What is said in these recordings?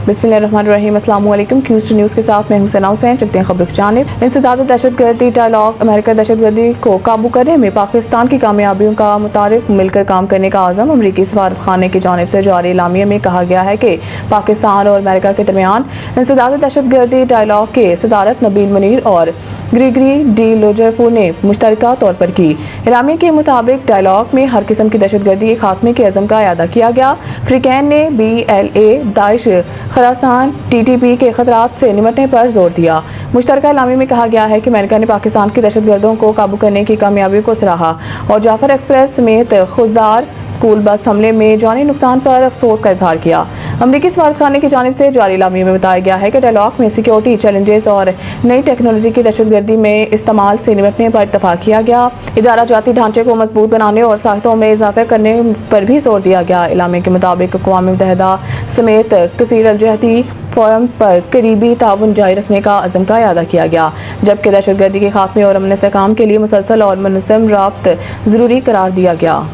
बिस्मिल्लाहिर्रहमानिर्रहीम। अस्सलाम वालेकुम। क्यूज न्यूज़ के साथ मैं हूं सना हुसैन। चलते हैं खबरों की जानिब। इंसदाद दहशतगर्दी डायलॉग। अमेरिका दहशतगर्दी को काबू करने में पाकिस्तान की कामयाबियों का मुताबिक मिलकर काम करने का आज़म। अमरीकी सफारत खाने की जानिब से जारी एलामिया में कहा गया है कि पाकिस्तान और अमेरिका के दरमियान इंसदाद दहशतगर्दी डायलॉग के सदारत नबील मुनीर और ग्रेगरी डी लोजरफो ने मुश्तरका तौर पर की। एलामिया के मुताबिक डायलॉग में हर किस्म की दहशतगर्दी के खात्मे के अज़म का अदा किया गया। फ्रीकैन ने BLA, दाइश, खरासान, TTP के खतरात से निपटने पर जोर दिया। मुश्तरका एलामिया में कहा गया है कि अमेरिका ने पाकिस्तान की दहशतगर्दों को काबू करने की कामयाबी को सराहा और जाफर एक्सप्रेस समेत खुजदार स्कूल बस हमले में जानी नुकसान पर अफसोस का इजहार किया। अमरीकी सफारत खाने की जानिब से जारी एलामिया में बताया गया है कि डायलॉग में सिक्योरिटी चैलेंजेस और नई टेक्नोलॉजी की दहशतगर्दी में इस्तेमाल से निपटने पर इत्तफाक किया गया। इदारा जाती ढांचे को मजबूत बनाने और साख्तों में इजाफा करने पर भी जोर दिया गया। एलामिया के मुताबिक अक़वाम मुत्तहिदा समेत कसीर अलजहती फोरम्स पर करीबी ताउन जारी रखने का अज़म का अदा किया गया, जबकि दहशतगर्दी के खात्मे और अमन इस्तेहकाम के लिए मुसलसल और मुनज़्ज़म राब्त ज़रूरी करार दिया गया।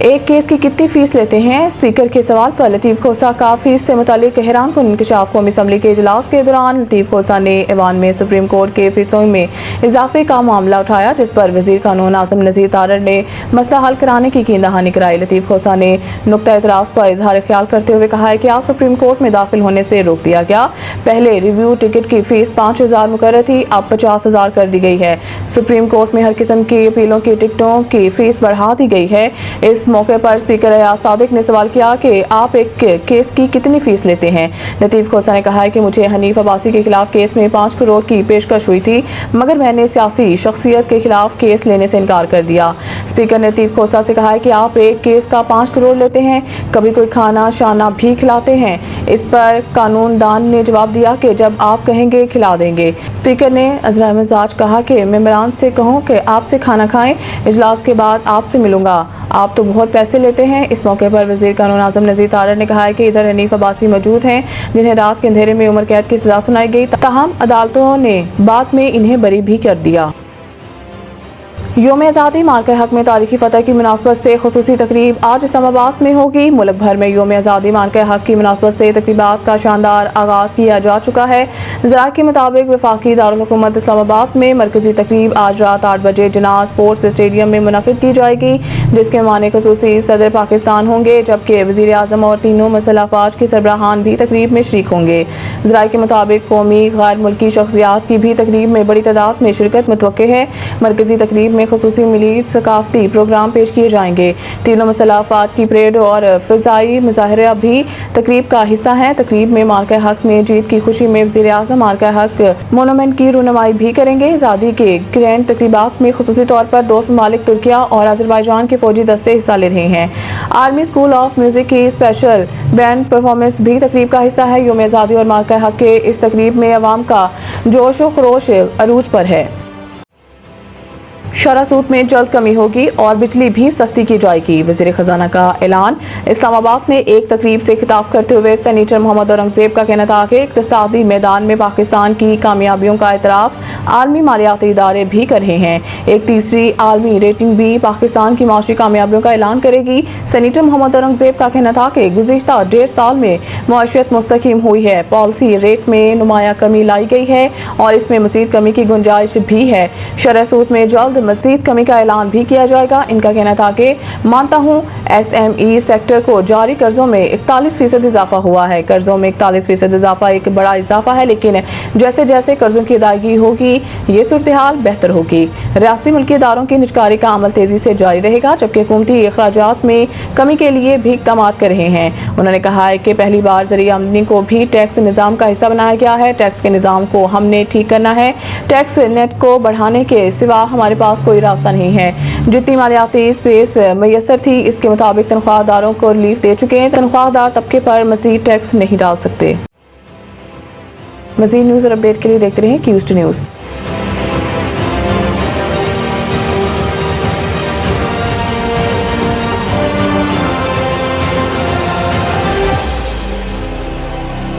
एक केस की कितनी फीस लेते हैं? स्पीकर के सवाल पर लतीफ़ खोसा का फीस से मुतालिक हैरान कुन इंकशाफ। कौमी असम्बली के इजलास के दौरान लतीफ़ खोसा ने ऐवान में सुप्रीम कोर्ट के फीसों में इजाफे का मामला उठाया, जिस पर वज़ीर कानून आज़म नज़ीर तारड़ ने मसला हल कराने की कींदहानी कराई। लतीफ़ खोसा ने नुक्ता एतराज़ पर इजहार ख्याल करते हुए कहा है कि आज सुप्रीम कोर्ट में दाखिल होने से रोक दिया गया। पहले रिव्यू टिकट की फीस 5,000 मुकर्रर थी, अब 50,000 कर दी गई है। सुप्रीम कोर्ट में हर किस्म की अपीलों की टिकटों की फीस बढ़ा दी गई है। इस मौके पर स्पीकर अयाज सादिक ने सवाल किया कि आप एक केस की कितनी फीस लेते हैं? लतीफ़ खोसा ने कहा है कि मुझे हनीफ अब्बासी के खिलाफ केस में 5 करोड़ की पेशकश हुई थी, मगर मैंने सियासी शख्सियत के खिलाफ केस लेने से इनकार कर दिया। स्पीकर ने लतीफ़ खोसा से कहा है कि आप एक केस का 5 करोड़ लेते हैं, कभी कोई खाना शाना भी खिलाते हैं? इस पर कानूनदान ने जवाब दिया कि जब आप कहेंगे खिला देंगे। स्पीकर ने अज़रा मिजाज कहा कि मेंबरान से कहो कि आपसे खाना खाएं, इजलास के बाद आपसे मिलूंगा, आप तो बहुत पैसे लेते हैं। इस मौके पर वज़ीर कानून आज़म नज़ीर तारड़ ने कहा है कि इधर हनीफ अब्बासी मौजूद हैं, जिन्हें रात के अंधेरे में उम्र कैद की सजा सुनाई गई, ताहम अदालतों ने बाद में इन्हें बरी भी कर दिया। यौम आज़ादी मार्के हक में तारीखी फतह की मुनासबत से खुसूसी तकरीब आज इस्लामाबाद में होगी। मुल्क भर में यौम आज़ादी मार्के हक की मुनासबत से तकरीबात का शानदार आगाज़ किया जा चुका है। ज़रा के मुताबिक वफाकी दारुल हुकूमत इस्लामाबाद में मरकजी तकरीब आज रात 8 बजे जनाब स्पोर्ट्स स्टेडियम में मुनक़िद की जाएगी, जिसके मेहमान ख़ुसूसी सदर पाकिस्तान होंगे, जबकि वज़ीर आज़म और तीनों मसल्ह अफ़वाज के सरबराहान भी तकरीब में शरीक होंगे। ज़रा के मुताबिक कौमी गैर मुल्की शख्सियात की भी तकरीब में बड़ी तादाद में शिरकत मुतवक्के है। मरकजी तकरीब में खुसूसी मिलीद सकाफती प्रोग्राम पेश किए जाएंगे। तीनों मसल्ह अफ़वाज की परेड और फ़िज़ाई मुज़ाहरा भी तकरीब का हिस्सा हैं। तकरीब में मार्का हक में जीत की खुशी में वज़ीर आज़म मार्का हक मोनूमेंट की रुनमाई भी करेंगे। आज़ादी के ग्रैंड तकरीबात में खुसूसी तौर पर दोस्त ममालिक तुर्किया और अज़रबैजान के फौजी दस्ते हिस्सा ले रहे हैं। आर्मी स्कूल ऑफ म्यूज़िक की स्पेशल बैंड परफॉर्मेंस भी तकरीब का हिस्सा है। यौम आज़ादी और मार्का हक के इस तकरीब में अवाम का जोश व खरोश अरूज पर है। शरह सूद में जल्द कमी होगी और बिजली भी सस्ती की जाएगी, वज़ीर खजाना का ऐलान। इस्लामाबाद में एक तकरीब से खिताब करते हुए सेनेटर मोहम्मद औरंगज़ेब का कहना था कि इक़्तिसादी मैदान में पाकिस्तान की कामयाबियों का एतराफ़ आलमी मालियाती इदारे भी कर रहे हैं। एक तीसरी आलमी रेटिंग भी पाकिस्तान की माशी कामयाबियों का ऐलान करेगी। सेनेटर मोहम्मद औरंगज़ेब का कहना था कि गुज़िश्ता 1.5 साल में मुआशियत मुस्तकीम हुई है, पॉलिसी रेट में नुमाया कमी लाई गई है और इसमें मज़ीद कमी की गुंजाइश भी है। शरह सूद में जल्द मज़ीद कमी का ऐलान भी किया जाएगा। इनका कहना था कि मानता हूँ SME सेक्टर को जारी कर्जों में 41% इजाफा हुआ है। कर्जों में 41% इजाफा एक बड़ा इजाफा है, लेकिन जैसे जैसे कर्जों की अदायगी होगी ये सूरत हाल बेहतर होगी। रियासती मुल्की इदारों की निजकारी का अमल तेजी से जारी रहेगा, जबकि हुकूमती अखराजात में कमी के लिए भी इक़दाम कर रहे हैं। उन्होंने कहा है कि पहली बार ज़रिए आमदनी को भी टैक्स निज़ाम का हिस्सा बनाया गया है। टैक्स के निज़ाम को हमने ठीक करना है। टैक्स नेट को बढ़ाने के सिवा हमारे पास कोई रास्ता नहीं है। जितनी मालियाती स्पेस मैसर थी इसके मुताबिक तनख्वाहदारों को रिलीफ दे चुके हैं। तनख्वाहदार तबके पर मज़ीद टैक्स नहीं डाल सकते। मज़ीद न्यूज़ और अपडेट के लिए देखते रहें क्यूज न्यूज़।